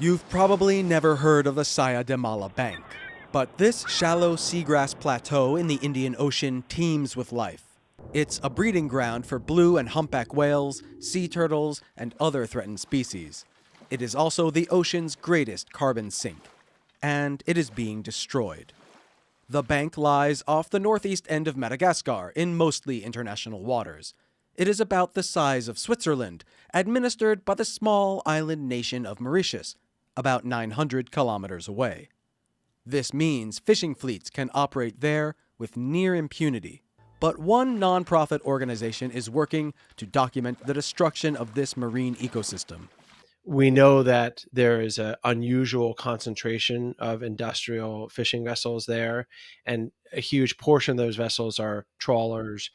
You've probably never heard of the Saya de Malha Bank, but this shallow seagrass plateau in the Indian Ocean teems with life. It's a breeding ground for blue and humpback whales, sea turtles, and other threatened species. It is also the ocean's greatest carbon sink, and it is being destroyed. The bank lies off the northeast end of Madagascar in mostly international waters. It is about the size of Switzerland, administered by the small island nation of Mauritius, about 900 kilometers away. This means fishing fleets can operate there with near impunity. But one nonprofit organization is working to document the destruction of this marine ecosystem. We know that there is an unusual concentration of industrial fishing vessels there, and a huge portion of those vessels are trawlers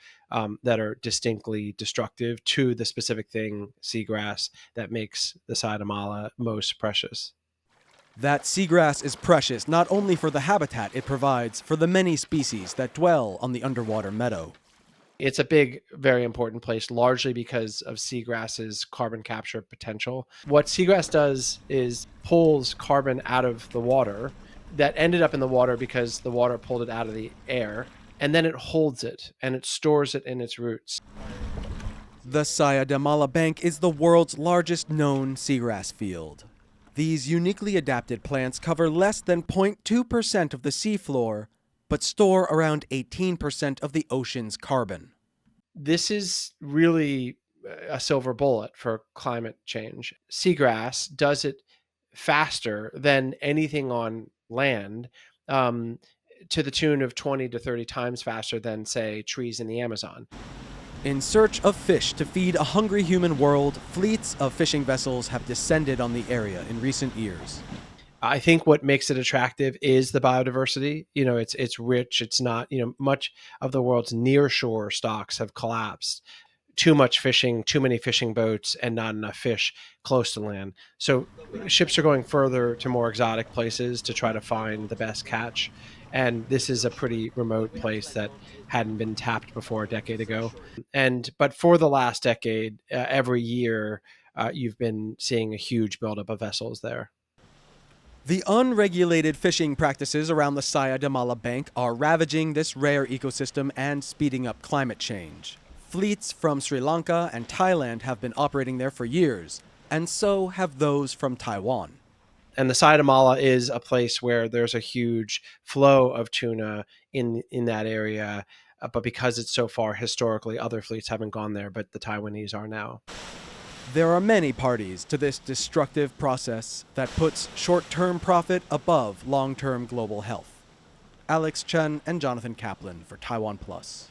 that are distinctly destructive to the specific thing, seagrass, that makes the Saya de Malha most precious. That seagrass is precious not only for the habitat it provides for the many species that dwell on the underwater meadow. It's a big, very important place, largely because of seagrass's carbon capture potential. What seagrass does is pulls carbon out of the water that ended up in the water because the water pulled it out of the air, and then it holds it and it stores it in its roots. The Saya de Malha Bank is the world's largest known seagrass field. These uniquely adapted plants cover less than 0.2% of the seafloor, but store around 18% of the ocean's carbon. This is really a silver bullet for climate change. Seagrass does it faster than anything on land, to the tune of 20 to 30 times faster than, say, trees in the Amazon. In search of fish to feed a hungry human world, fleets of fishing vessels have descended on the area in recent years. I think what makes it attractive is the biodiversity. It's rich. It's not, much of the world's nearshore stocks have collapsed. Too much fishing, too many fishing boats, and not enough fish close to land. So ships are going further to more exotic places to try to find the best catch. And this is a pretty remote place that hadn't been tapped before a decade ago. But for the last decade, every year, you've been seeing a huge buildup of vessels there. The unregulated fishing practices around the Saya de Malha Bank are ravaging this rare ecosystem and speeding up climate change. Fleets from Sri Lanka and Thailand have been operating there for years, and so have those from Taiwan. And the Saya de Malha is a place where there's a huge flow of tuna in that area. But because it's so far historically, other fleets haven't gone there, but the Taiwanese are now. There are many parties to this destructive process that puts short-term profit above long-term global health. Alex Chen and Jonathan Kaplan for TaiwanPlus.